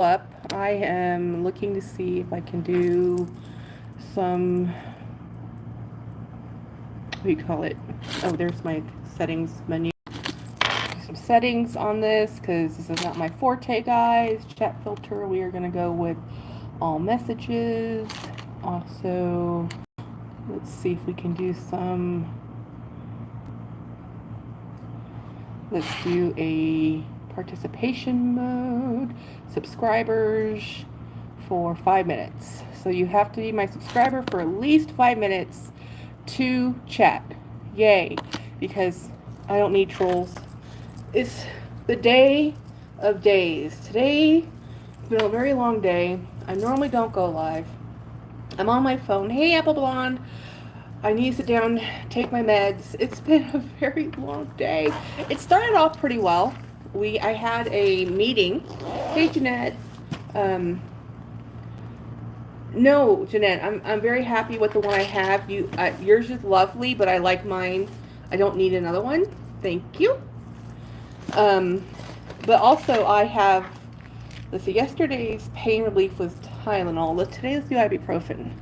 up. I am looking to see if I can do some, what do you call it? Oh, there's my settings menu. Some settings on this because this is not my forte, guys. Chat filter, we are going to go with all messages. Also, let's see if we can do some, let's do a participation mode, subscribers for 5 minutes. So you have to be my subscriber for at least 5 minutes to chat. Yay, because I don't need trolls. It's the day of days. Today has been a very long day. I normally don't go live. I'm on my phone. Hey, Apple Blonde. I need to sit down, take my meds. It's been a very long day. It started off pretty well. I had a meeting. Hey, Jeanette. No, Jeanette, I'm very happy with the one I have. Yours is lovely, but I like mine. I don't need another one. Thank you. But also I have, let's see, yesterday's pain relief was Tylenol. Today's the ibuprofen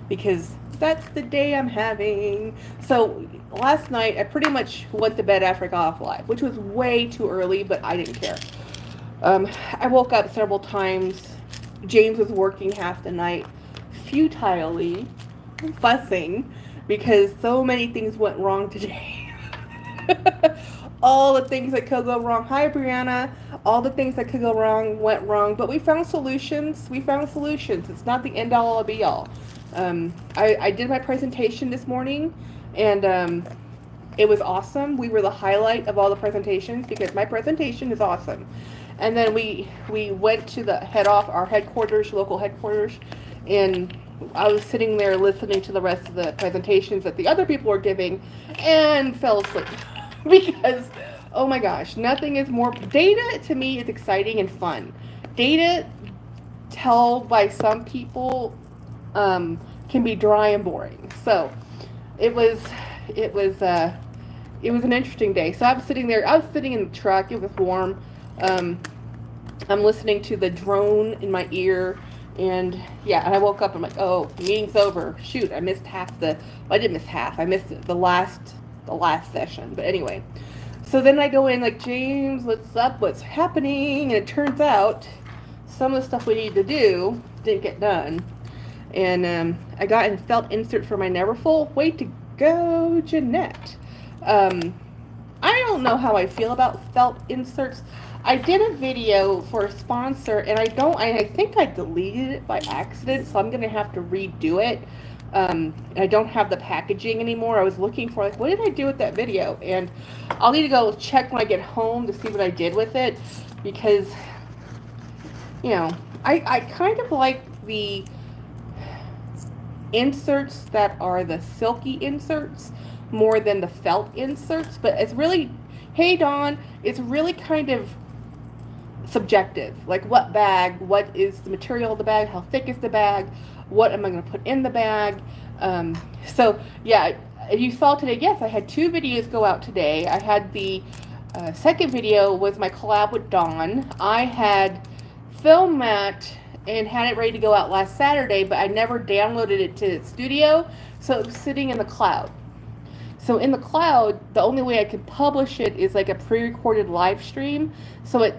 because that's the day I'm having. So last night I pretty much went to bed after I got off live, which was way too early, but I didn't care. I woke up several times. James was working half the night, futilely fussing because so many things went wrong today. All the things that could go wrong. Hi, Brianna. All the things that could go wrong went wrong, but we found solutions. It's not the end all or be all. I did my presentation this morning, and it was awesome. We were the highlight of all the presentations because my presentation is awesome. And then we went to our headquarters, local headquarters, and I was sitting there listening to the rest of the presentations that the other people were giving and fell asleep because, oh my gosh, nothing is more, data to me is exciting and fun. Data told by some people can be dry and boring. So it was an interesting day. So I was sitting in the truck, it was warm. I'm listening to the drone in my ear, and I woke up, I'm like, oh, the meeting's over. Shoot, I missed I didn't miss half. I missed the last session. But anyway, so then I go in like, James, what's happening? And it turns out some of the stuff we needed to do didn't get done. And I got a felt insert for my Neverfull. Way to go, Jeanette. I don't know how I feel about felt inserts. I did a video for a sponsor, and I think I deleted it by accident, so I'm going to have to redo it. I don't have the packaging anymore. I was looking for, what did I do with that video? And I'll need to go check when I get home to see what I did with it, because, I kind of like the inserts that are the silky inserts more than the felt inserts, but it's really, hey Dawn, it's really kind of subjective. Like what is the material of the bag, how thick is the bag, what am I going to put in the bag? So yeah, you saw today, yes, I had 2 videos go out today. I had the second video was my collab with Dawn. I had filmed that and had it ready to go out last Saturday, but I never downloaded it to the studio, so it was sitting in the cloud. So in the cloud, the only way I can publish it is like a pre-recorded live stream. So it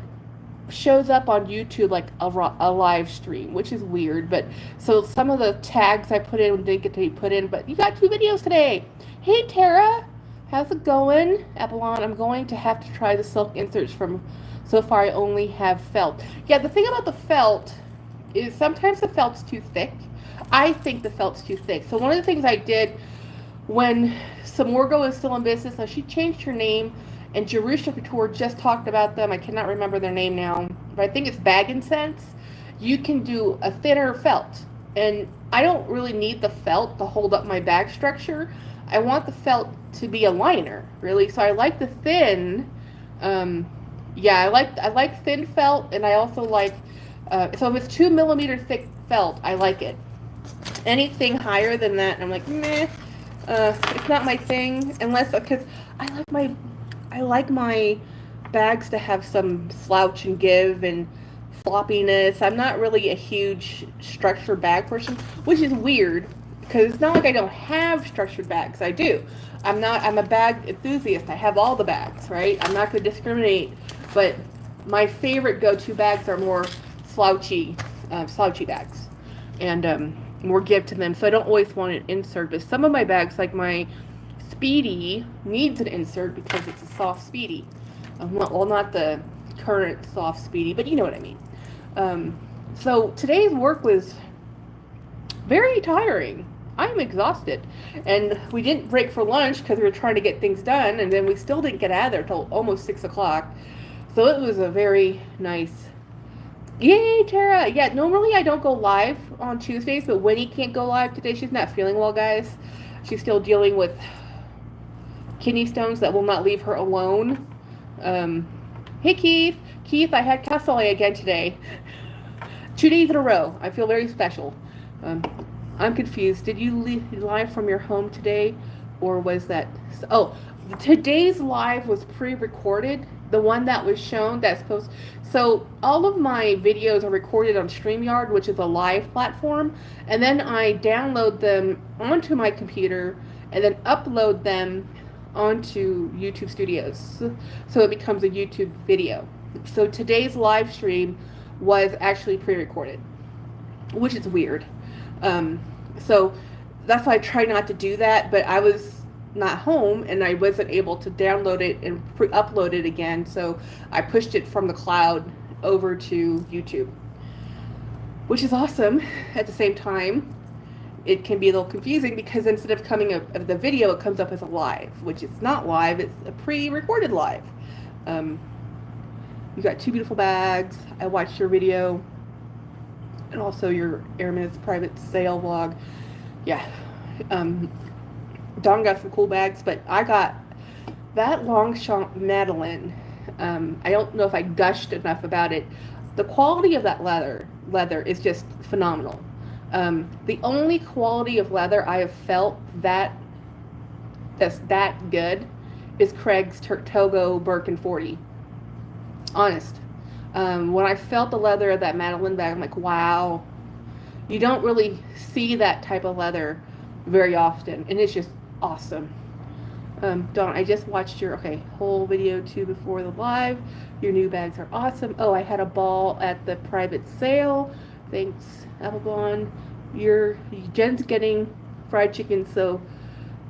shows up on YouTube like a live stream, which is weird. But so some of the tags I put in didn't get to be put in, but you got 2 videos today. Hey Tara, how's it going? Apollon, I'm going to have to try the silk inserts from, so far I only have felt. Yeah, the thing about the felt is sometimes the felt's too thick. I think the felt's too thick. So one of the things I did when Samorgo is still in business, now she changed her name, and Jerusha Couture just talked about them. I cannot remember their name now, but I think it's Bag & Sense. You can do a thinner felt, and I don't really need the felt to hold up my bag structure. I want the felt to be a liner, really. So I like the thin. I like thin felt, and I also like. So if it's 2 millimeter thick felt, I like it. Anything higher than that, I'm like, meh. It's not my thing, unless, because I like my bags to have some slouch and give and floppiness. I'm not really a huge structured bag person, which is weird because it's not like I don't have structured bags. I do. I'm a bag enthusiast. I have all the bags, right? I'm not going to discriminate, but my favorite go-to bags are more slouchy bags, and more give to them. So I don't always want an insert, but some of my bags, like my Speedy, needs an insert because it's a soft Speedy. Well, not the current soft Speedy, but you know what I mean. So today's work was very tiring. I am exhausted. And we didn't break for lunch because we were trying to get things done, and then we still didn't get out of there till almost 6 o'clock. So it was a very nice. Yay, Tara! Yeah, normally I don't go live on Tuesdays, but Winnie can't go live today. She's not feeling well, guys. She's still dealing with kidney stones that will not leave her alone. Hey, Keith. Keith, I had cassoulet again today. 2 days in a row. I feel very special. I'm confused. Did you leave live from your home today, or was that? Oh, today's live was pre-recorded. The one that was shown that's supposed. So all of my videos are recorded on StreamYard, which is a live platform, and then I download them onto my computer and then upload them onto YouTube Studios, so it becomes a YouTube video. So today's live stream was actually pre-recorded, which is weird. So that's why I try not to do that, but I was not home and I wasn't able to download it and upload it again, so I pushed it from the cloud over to YouTube, which is awesome. At the same time, it can be a little confusing because instead of coming up of the video, it comes up as a live, which is not live, it's a pre-recorded live. You got 2 beautiful bags. I watched your video and also your Hermes private sale vlog. Yeah. Dawn got some cool bags, but I got that Longchamp Madeline. I don't know if I gushed enough about it. The quality of that leather is just phenomenal. The only quality of leather I have felt that's that good is Craig's Togo Birkin 40. Honest. When I felt the leather of that Madeline bag, I'm like, wow. You don't really see that type of leather very often, and it's just awesome. Dawn, I just watched your whole video too before the live. Your new bags are awesome. Oh, I had a ball at the private sale. Thanks, Applebaum. Jen's getting fried chicken, so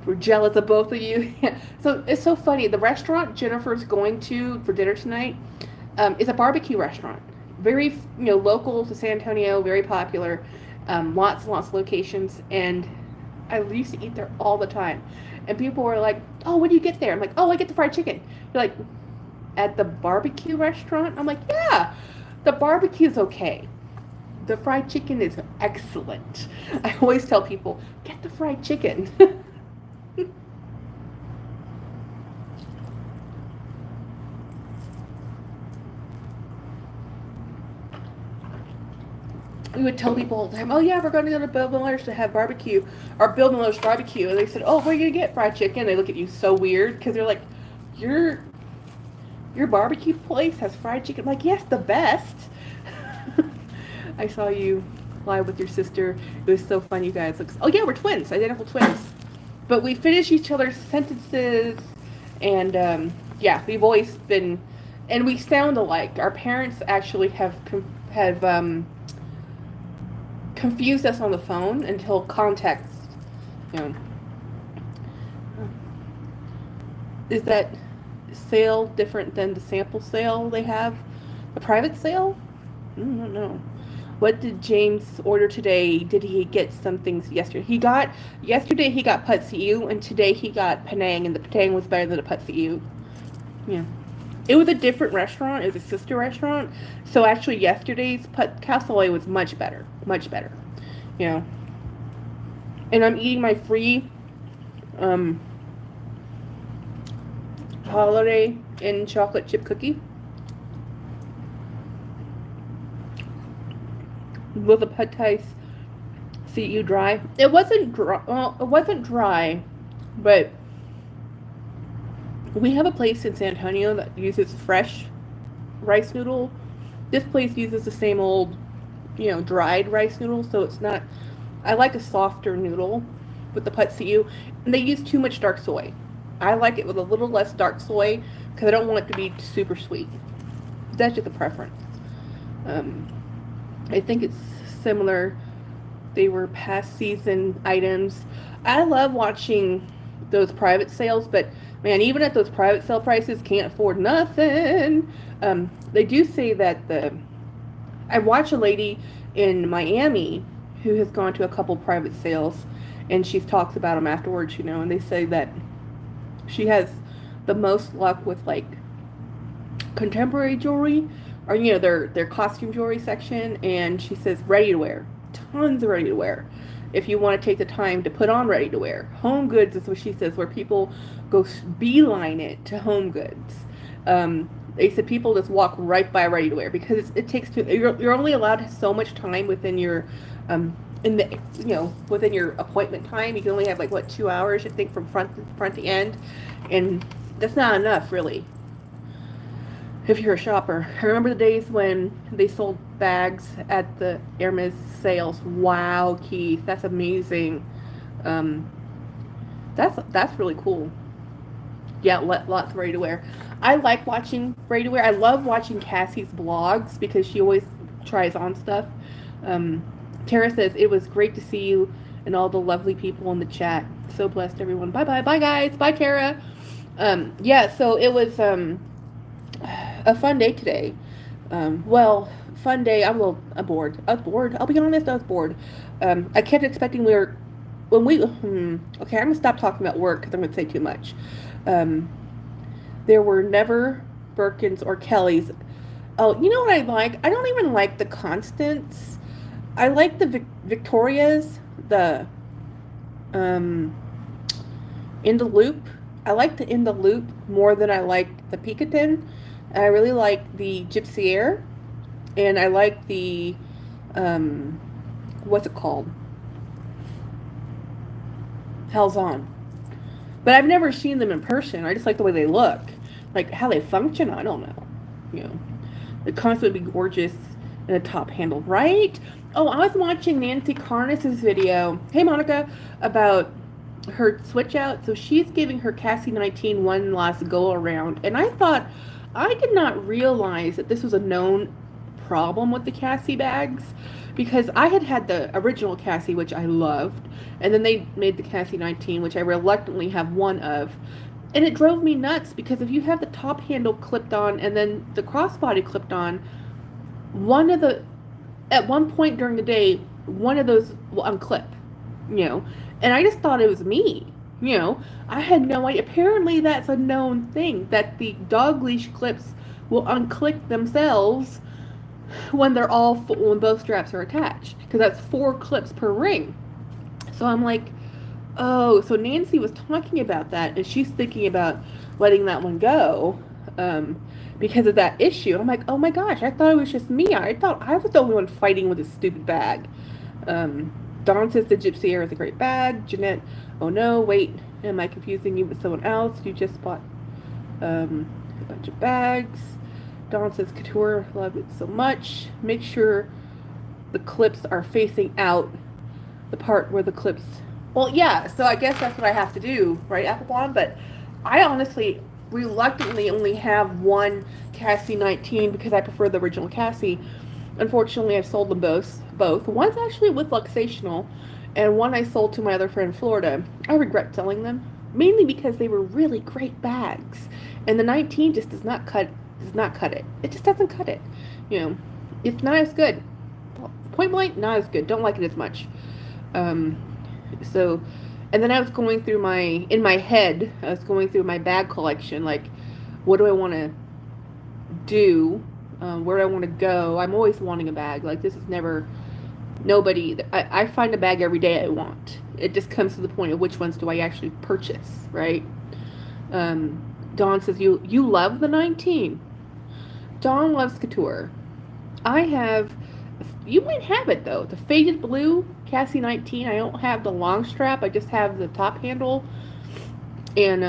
we're jealous of both of you. So it's so funny. The restaurant Jennifer's going to for dinner tonight is a barbecue restaurant. Very local to San Antonio, very popular. Lots and lots of locations, and I used to eat there all the time. And people were like, "Oh, what do you get there?" I'm like, "Oh, I get the fried chicken." They're like, "At the barbecue restaurant?" I'm like, "Yeah, the barbecue's okay. The fried chicken is excellent." I always tell people, get the fried chicken. We would tell people all the time, "Oh yeah, we're going to go to Bill Miller's to have barbecue, or Bill Miller's barbecue." And they said, "Oh, where are you going to get fried chicken?" They look at you so weird because they're like, your barbecue place has fried chicken. I'm like, yes, the best. I saw you live with your sister. It was so fun, you guys. Oh yeah, we're twins, identical twins. But we finish each other's sentences, and yeah, we've always been, and we sound alike. Our parents actually have confused us on the phone until context. Is that sale different than the sample sale they have? The private sale? I don't know. What did James order today? Did he get some things yesterday? Yesterday he got put see-ew, and today he got Penang, and the Penang was better than the put see-ew. Yeah. It was a different restaurant. It was a sister restaurant. So actually yesterday's cassoulet was much better. Much better. And I'm eating my free holiday in chocolate chip cookie with a pad thai see-ew dry. It wasn't dry. Well, it wasn't dry, but we have a place in San Antonio that uses fresh rice noodle This place uses the same old, dried rice noodles, so it's not. I like a softer noodle with the putsu, and they use too much dark soy. I like it with a little less dark soy because I don't want it to be super sweet. That's just a preference. Um, I think it's similar. They were past season items. I love watching those private sales, but man, even at those private sale prices, can't afford nothing. They do say that I watch a lady in Miami who has gone to a couple private sales, and she talks about them afterwards, and they say that she has the most luck with like contemporary jewelry, or their costume jewelry section, and she says ready to wear, tons of ready to wear. If you want to take the time to put on ready to wear, home goods is what she says, where people go beeline it to home goods. They said people just walk right by ready to wear because it takes you're only allowed so much time within your in the within your appointment time. You can only have like what 2 hours, I think, from front to end, and that's not enough really if you're a shopper. I remember the days when they sold bags at the Hermes sales. Wow, Keith, that's amazing. Um, that's really cool. Yeah, lots of ready to wear. I like watching ready to wear. I love watching Cassie's blogs because she always tries on stuff. Um, Tara says it was great to see you and all the lovely people in the chat. So blessed, everyone. Bye bye, bye guys, bye Tara. Yeah, so it was a fun day today. Well, fun day. I'm bored. I was bored. I'll be honest. I was bored. I kept expecting we were when we. Okay, I'm gonna stop talking about work because I'm gonna say too much. Um, there were never Birkins or Kellys. Oh, you know what I like? I don't even like the Constants. I like the Victorias. The um, in the loop. I like the in the loop more than I like the Picatin. I really like the Gypsy Air, and I like the um, what's it called? Hell's On. But I've never seen them in person. I just like the way they look, like how they function. I don't know. You know, the constant would be gorgeous in a top handle, right? Oh, I was watching Nancy Carnes's video. Hey, Monica, about her switch out. So she's giving her Cassie 19 one last go around, and I did not realize that this was a known problem with the Cassie bags because I had the original Cassie, which I loved, and then they made the Cassie 19, which I reluctantly have one of. And it drove me nuts because if you have the top handle clipped on and then the crossbody clipped on, one of the at one point during the day, one of those will unclip, and I just thought it was me. I had no idea. Apparently, that's a known thing that the dog leash clips will unclick themselves when both straps are attached, because that's 4 clips per ring. So I'm like, oh, so Nancy was talking about that, and she's thinking about letting that one go because of that issue. I'm like, oh my gosh, I thought it was just me. I thought I was the only one fighting with this stupid bag. Dawn says the Gypsy Air is a great bag. Jeanette, oh no, wait, am I confusing you with someone else? You just bought a bunch of bags. Dawn says Couture, love it so much. Make sure the clips are facing out, the part where the clips. Well, yeah, so I guess that's what I have to do, right, Applebaum? But I honestly reluctantly only have one Cassie 19 because I prefer the original Cassie. Unfortunately, I've sold them both. One's actually with Luxational, and one I sold to my other friend in Florida. I regret selling them, mainly because they were really great bags, and the 19 just does not cut it. It just doesn't cut it. It's not as good. Point blank, not as good. Don't like it as much. So, and then I was going through in my head, I was going through my bag collection, like, what do I want to do? Where do I want to go? I'm always wanting a bag. Like, this is never, nobody, I find a bag every day I want. It just comes to the point of which ones do I actually purchase, right? Dawn says, you love the 19. Dawn loves Couture. You might have it though. The faded blue Cassie 19. I don't have the long strap. I just have the top handle. And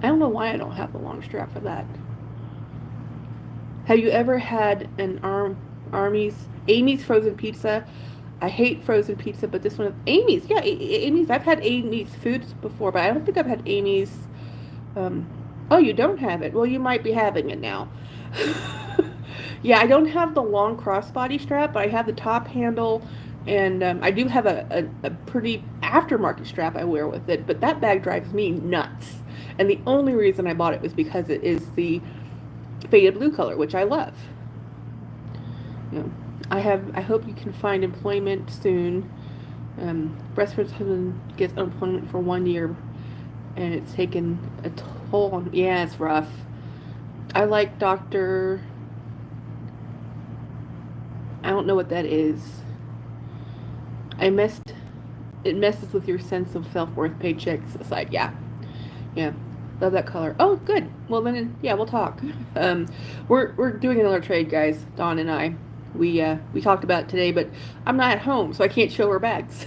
I don't know why I don't have the long strap for that. Have you ever had an Amy's frozen pizza? I hate frozen pizza, but this one, Amy's, yeah, Amy's. I've had Amy's foods before, but I don't think I've had Amy's. Um, oh, you don't have it. Well, you might be having it now. Yeah, I don't have the long crossbody strap, but I have the top handle, and I do have a pretty aftermarket strap I wear with it. But that bag drives me nuts, and the only reason I bought it was because it is the faded blue color, which I love. You know, I hope you can find employment soon. Breastford's husband gets unemployment for 1 year, and it's taken a toll on. Yeah, it's rough. I like Doctor. I don't know what that is. I messed. It messes with your sense of self-worth. Paychecks aside, yeah, yeah. Love that color. Oh, good. Well then, yeah, we'll talk. We're doing another trade, guys. Dawn and I. We talked about it today, but I'm not at home, so I can't show her bags.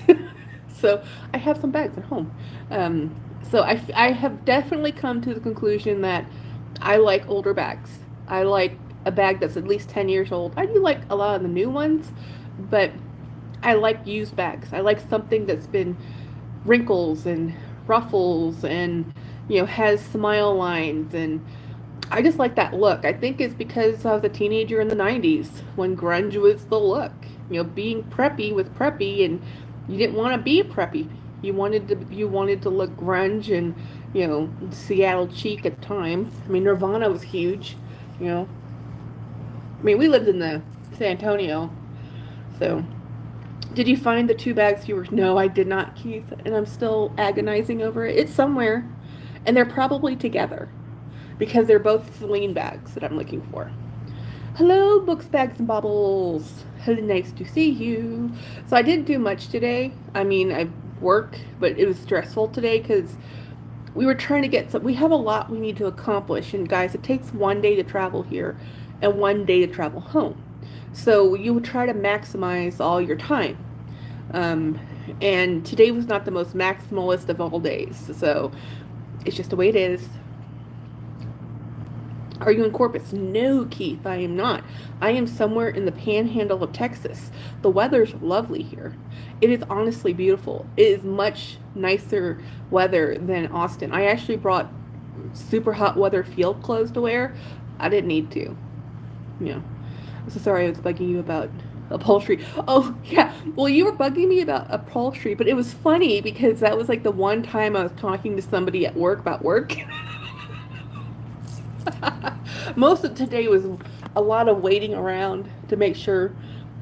So I have some bags at home. So I have definitely come to the conclusion that I like older bags. I like a bag that's at least 10 years old. I do like a lot of the new ones, but I like used bags. I like something that's been wrinkles and ruffles and has smile lines, and I just like that look. I think it's because I was a teenager in the 90s when grunge was the look. Being preppy was preppy, and you didn't want to be preppy. You wanted to look grunge and Seattle chic at the time. I mean, Nirvana was huge. You know, I mean, we lived in the San Antonio, so. Did you find the two bags you were? No, I did not, Keith, and I'm still agonizing over it. It's somewhere, and they're probably together because they're both Celine bags that I'm looking for. Hello, books, bags, and baubles. Hello, nice to see you. So I didn't do much today. I mean, I work, but it was stressful today because we were trying to get some. We have a lot we need to accomplish, and guys, it takes 1 day to travel here and 1 day to travel home. So you would try to maximize all your time. And today was not the most maximalist of all days. So it's just the way it is. Are you in Corpus? No, Keith, I am not. I am somewhere in the panhandle of Texas. The weather's lovely here. It is honestly beautiful. It is much nicer weather than Austin. I actually brought super hot weather field clothes to wear. I didn't need to. I'm so sorry I was bugging you about upholstery. Oh, yeah. Well, you were bugging me about upholstery, but it was funny because that was like the one time I was talking to somebody at work about work. Most of today was a lot of waiting around to make sure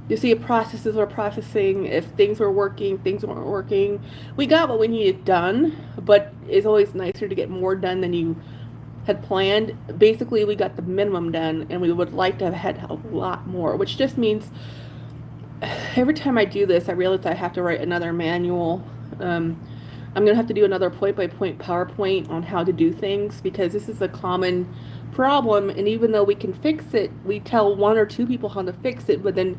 you see if processes were processing, if things were working, things weren't working. We got what we needed done, but it's always nicer to get more done than you had planned. Basically, we got the minimum done, and we would like to have had a lot more, which just means every time I do this, I realize I have to write another manual. I'm going to have to do another point-by-point PowerPoint on how to do things because this is a common problem, and even though we can fix it, we tell one or two people how to fix it, but then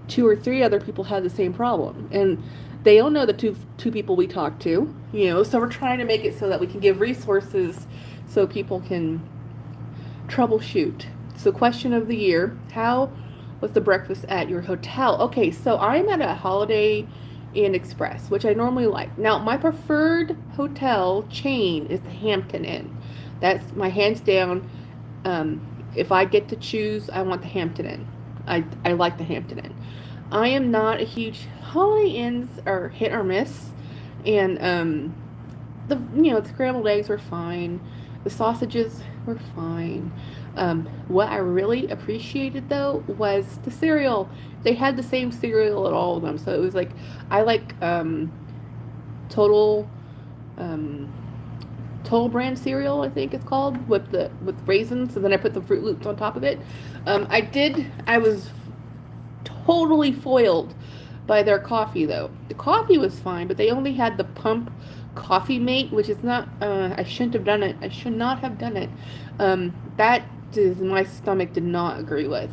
two or three other people have the same problem, and they don't know the two people we talk to, so we're trying to make it so that we can give resources so people can troubleshoot. So question of the year, how was the breakfast at your hotel? Okay, so I'm at a Holiday Inn Express, which I normally like. Now, my preferred hotel chain is the Hampton Inn. That's my hands down. If I get to choose, I want the Hampton Inn. I like the Hampton Inn. I am not a huge Holiday Inns are hit or miss, and the scrambled eggs were fine. The sausages were fine. What I really appreciated though was the cereal. They had the same cereal at all of them, so it was like I like Total Total Brand cereal, I think it's called, with raisins, and then I put the Fruit Loops on top of it. I was totally foiled by their coffee though. The coffee was fine, but they only had the pump coffee mate, which is not, I shouldn't have done it. I should not have done it. That my stomach did not agree with.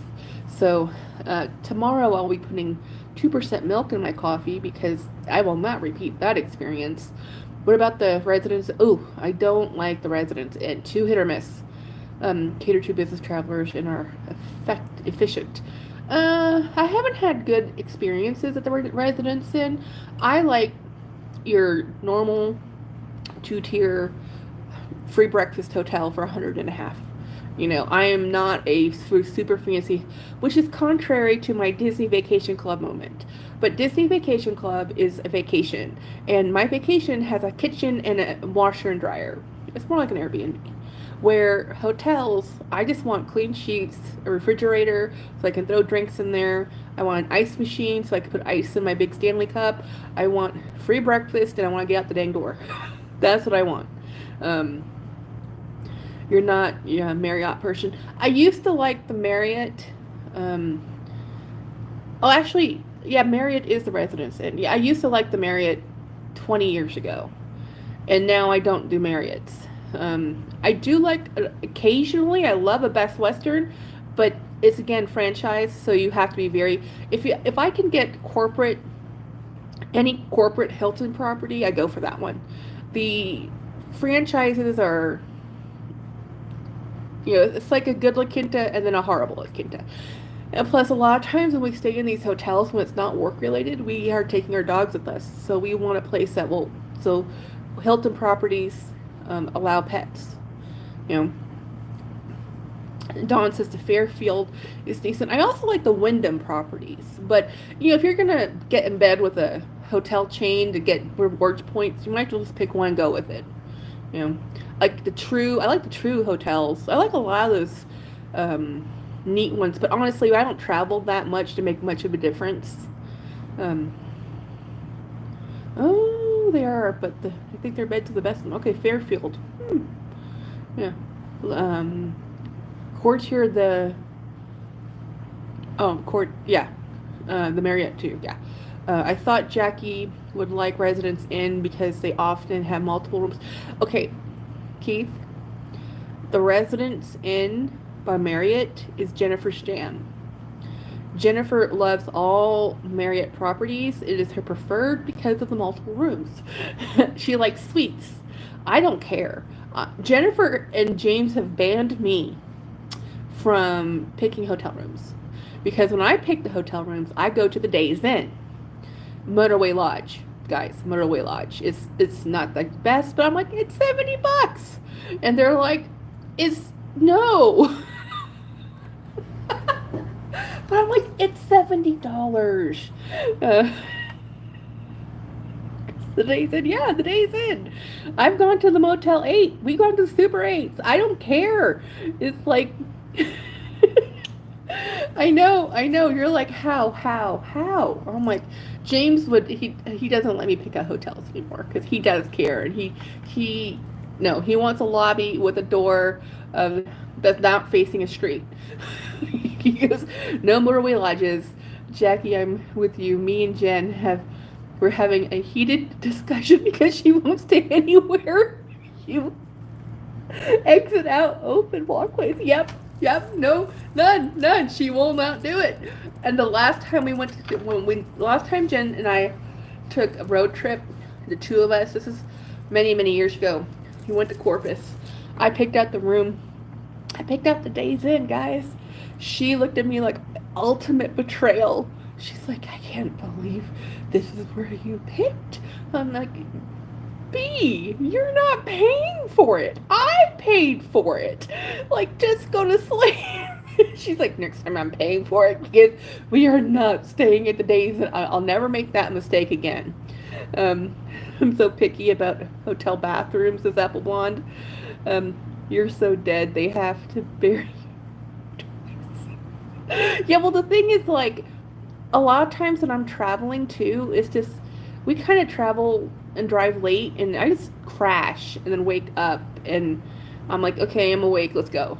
So tomorrow I'll be putting 2% milk in my coffee because I will not repeat that experience. What about the Residence? Oh, I don't like the Residence Inn. Too hit or miss. cater to business travelers and are efficient. I haven't had good experiences at the Residence Inn. I like your normal two-tier free breakfast hotel for 100 and a half. I am not a super fancy, which is contrary to my Disney Vacation Club moment. But Disney Vacation Club is a vacation, and my vacation has a kitchen and a washer and dryer. It's more like an Airbnb. Where hotels, I just want clean sheets, a refrigerator so I can throw drinks in there. I want an ice machine so I can put ice in my big Stanley cup. I want free breakfast, and I want to get out the dang door. That's what I want. You're not a Marriott person. I used to like the Marriott. Actually, yeah, Marriott is the Residence Inn. Yeah, I used to like the Marriott 20 years ago, and now I don't do Marriotts. I do like occasionally. I love a Best Western, but it's again franchise, so you have to be very. If I can get any corporate Hilton property, I go for that one. The franchises are, it's like a good La Quinta and then a horrible La Quinta. And plus, a lot of times when we stay in these hotels, when it's not work related, we are taking our dogs with us. So we want a place that will. So Hilton properties allow pets. Dawn says the Fairfield is decent. I also like the Wyndham properties, but if you're gonna get in bed with a hotel chain to get rewards points, you might as well just pick one and go with it. I like the True hotels. I like a lot of those neat ones, but honestly, I don't travel that much to make much of a difference. Oh, they are, but I think their beds are the best one. Okay, Fairfield. Yeah. Courtier, yeah. The Marriott too, yeah. I thought Jackie would like Residence Inn because they often have multiple rooms. Okay, Keith, the Residence Inn by Marriott is Jennifer's jam. Jennifer loves all Marriott properties. It is her preferred because of the multiple rooms. She likes suites. I don't care. Jennifer and James have banned me from picking hotel rooms because when I pick the hotel rooms, I go to the Days Inn. Motorway Lodge, guys. Motorway Lodge. It's not the best, but I'm like, it's $70, and they're like, no. But I'm like, it's $70. The Days Inn, yeah, the Days Inn. I've gone to the Motel 8. We've gone to Super 8s. I don't care. It's like, I know. You're like, how? I'm like, James he doesn't let me pick out hotels anymore because he does care, and he wants a lobby with a door that's not facing a street. He goes, no Motorway Lodges. Jackie, I'm with you. Me and Jen we're having a heated discussion because she won't stay anywhere. You exit out open walkways. Yep, no, none. She will not do it. And the last time last time Jen and I took a road trip, the two of us, this is many, many years ago, we went to Corpus. I picked out the room. I picked out the Days Inn, guys. She looked at me like ultimate betrayal. She's like, I can't believe this is where you picked. I'm like, B, you're not paying for it. I paid for it. Like, just go to sleep. She's like, next time I'm paying for it because we are not staying at the Days Inn. I'll never make that mistake again. I'm so picky about hotel bathrooms, says Apple Blonde. You're so dead. They have to bury. Yeah, well, the thing is, like, a lot of times when I'm traveling too, it's just we kind of travel and drive late, and I just crash and then wake up, and I'm like, okay, I'm awake. Let's go.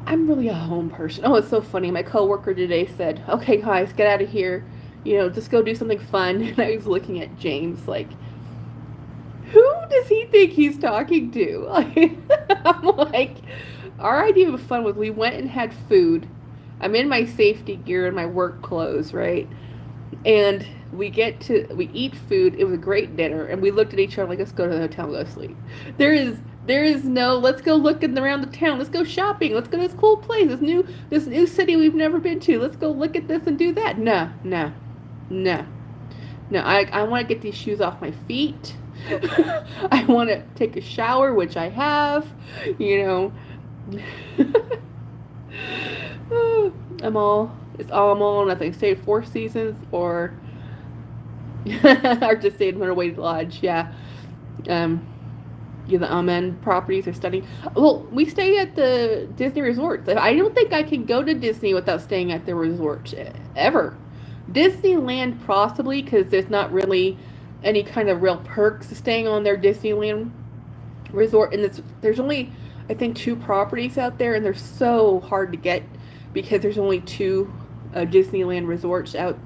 I'm really a home person. Oh, it's so funny. My coworker today said, "Okay, guys, get out of here. Just go do something fun." And I was looking at James like, who does he think he's talking to? I'm like, our idea of fun was we went and had food. I'm in my safety gear and my work clothes, right? And we eat food. It was a great dinner. And we looked at each other like, let's go to the hotel and go to sleep. There is There is no, let's go looking around the town. Let's go shopping. Let's go to this cool place. This new city we've never been to. Let's go look at this and do that. No, no, no, no. I want to get these shoes off my feet. I want to take a shower, which I have. You know, I'm all or nothing. Stay at Four Seasons or or just stay at Motorway Lodge. Yeah. Um, yeah, the Amen properties are stunning. Well, we stay at the Disney resorts. I don't think I can go to Disney without staying at the resort ever. Disneyland possibly because there's not really any kind of real perks to staying on their Disneyland resort, and there's only I think two properties out there, and they're so hard to get because there's only two Disneyland resorts out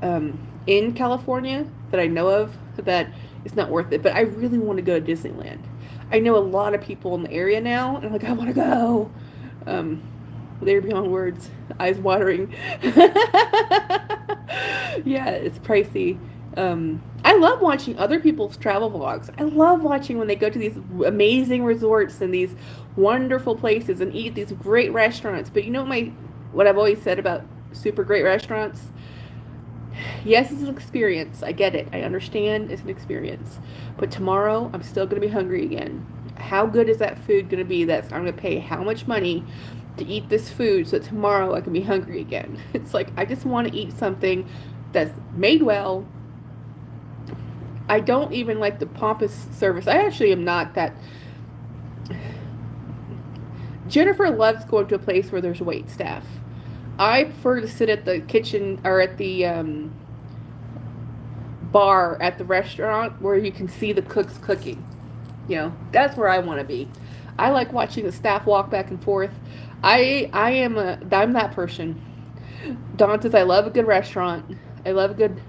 in California that I know of that it's not worth it. But I really want to go to Disneyland. I know a lot of people in the area now, and I'm like, I want to go. They're beyond words, eyes watering. Yeah, it's pricey. I love watching other people's travel vlogs. I love watching when they go to these amazing resorts and these wonderful places and eat these great restaurants. But you know what I've always said about super great restaurants? Yes, it's an experience. I get it. I understand it's an experience. But tomorrow, I'm still going to be hungry again. How good is that food going to be that I'm going to pay how much money to eat this food so that tomorrow I can be hungry again? It's like, I just want to eat something that's made well. I don't even like the pompous service. I actually am not that. Jennifer loves going to a place where there's wait staff. I prefer to sit at the kitchen or at the bar at the restaurant where you can see the cooks cooking. You know, that's where I want to be. I like watching the staff walk back and forth. I'm that person. Dawn says I love a good restaurant. I love a good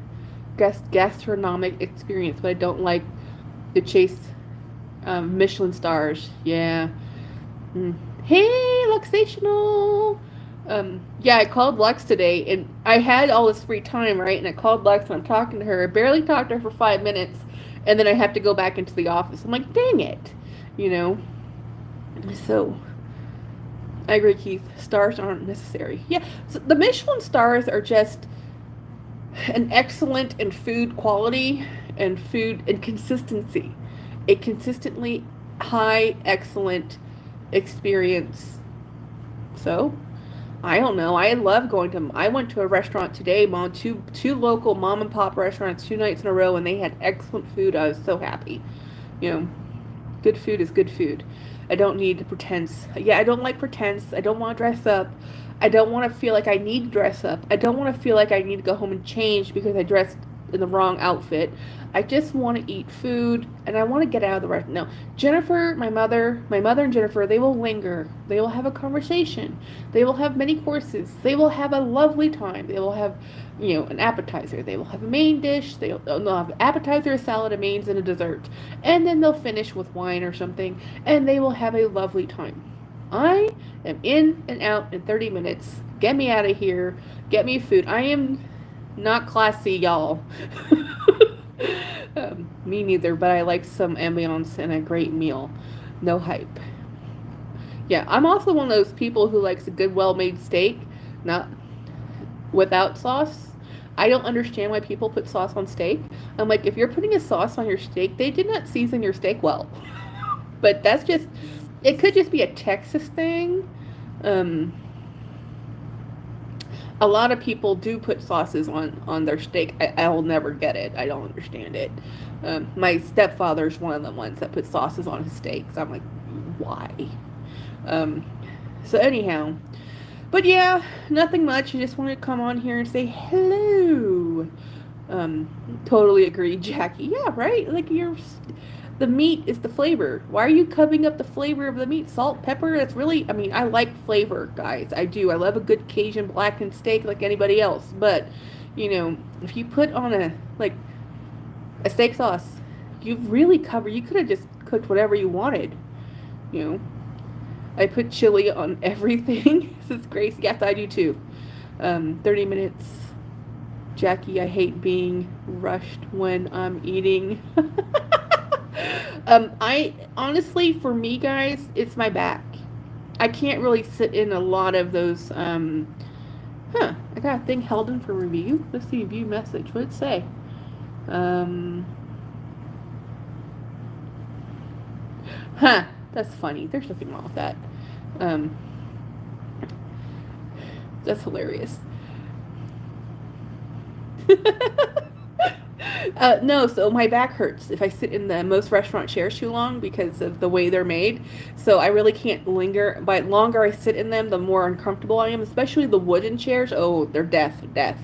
gastronomic experience, but I don't like to chase Michelin stars. Yeah. Hey, Luxational. Yeah, I called Lex today, and I had all this free time, right? And I called Lex, and I'm talking to her. I barely talked to her for 5 minutes, and then I have to go back into the office. I'm like, dang it, you know? So, I agree, Keith. Stars aren't necessary. Yeah, so the Michelin stars are just an excellent in food quality and food and consistency. A consistently high, excellent experience. So, I don't know. I love going to. I went to a restaurant today, two local mom and pop restaurants 2 nights in a row, and they had excellent food. I was so happy. You know, good food is good food. I don't need pretense. Yeah, I don't like pretense. I don't want to dress up. I don't want to feel like I need to dress up. I don't want to feel like I need to go home and change because I dressed in the wrong outfit. I just want to eat food, and I want to get out of the restaurant. No, Jennifer, my mother and Jennifer, they will linger. They will have a conversation. They will have many courses. They will have a lovely time. They will have, an appetizer. They will have a main dish. They'll have an appetizer, a salad, a mains, and a dessert. And then they'll finish with wine or something, and they will have a lovely time. I am in and out in 30 minutes. Get me out of here. Get me food. I am not classy, y'all. Me neither, but I like some ambiance and a great meal. No hype. Yeah, I'm also one of those people who likes a good, well-made steak, not without sauce. I don't understand why people put sauce on steak. I'm like, if you're putting a sauce on your steak, they did not season your steak well. But that's just, it could just be a Texas thing. A lot of people do put sauces on their steak. I'll never get it. I don't understand it. My stepfather's one of the ones that put sauces on his steaks. I'm like, why? So anyhow, but yeah, nothing much. I just wanted to come on here and say hello. Totally agree, Jackie. Yeah, right? Like the meat is the flavor. Why are you covering up the flavor of the meat? Salt, pepper, that's really, I like flavor, guys. I do. I love a good Cajun blackened steak like anybody else. But, if you put on a steak sauce, you could have just cooked whatever you wanted. I put chili on everything. This is crazy. Yes, I do too. 30 minutes. Jackie, I hate being rushed when I'm eating. I honestly, for me, guys, it's my back. I can't really sit in a lot of those. I got a thing held in for review. Let's see, view message. What did it say? Um, that's funny. There's nothing wrong with that. Um, that's hilarious. No, so my back hurts if I sit in the most restaurant chairs too long because of the way they're made. So I really can't linger. But the longer I sit in them, the more uncomfortable I am, especially the wooden chairs. Oh, they're death, death.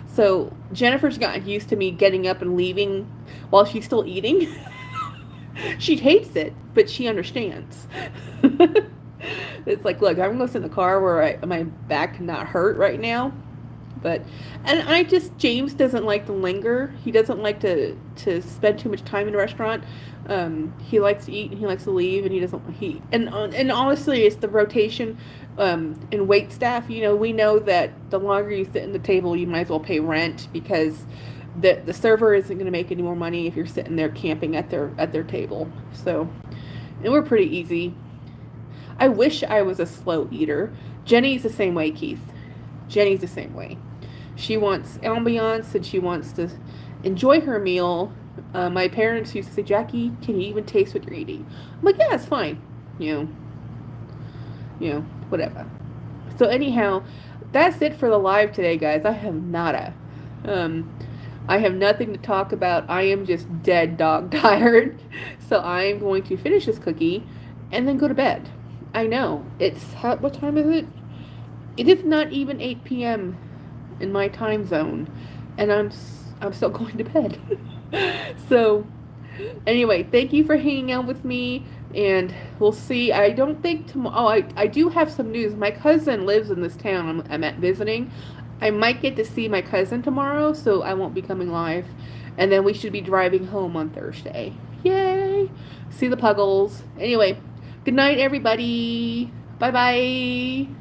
So Jennifer's gotten used to me getting up and leaving while she's still eating. She hates it, but she understands. It's like, look, I'm gonna sit in the car where my back cannot hurt right now. But and I just James doesn't like to linger. He doesn't like to spend too much time in a restaurant. He likes to eat and he likes to leave, and he doesn't and honestly, it's the rotation in wait staff. You know, we know that the longer you sit in the table, you might as well pay rent because the server isn't going to make any more money if you're sitting there camping at their table. So, and we're pretty easy. I wish I was a slow eater. Jenny's the same way, Keith. Jenny's the same way. She wants ambiance and she wants to enjoy her meal. My parents used to say, Jackie, can you even taste what you're eating? I'm like, yeah, it's fine. Whatever. So anyhow, that's it for the live today, guys. I have nada. I have nothing to talk about. I am just dead dog tired. So I'm going to finish this cookie and then go to bed. I know. What time is it? It is not even 8 p.m. in my time zone, and I'm still going to bed. So, anyway, thank you for hanging out with me, and we'll see. I don't think tomorrow. Oh, I do have some news. My cousin lives in this town I'm at visiting. I might get to see my cousin tomorrow, so I won't be coming live, and then we should be driving home on Thursday. Yay! See the Puggles. Anyway, good night, everybody. Bye bye.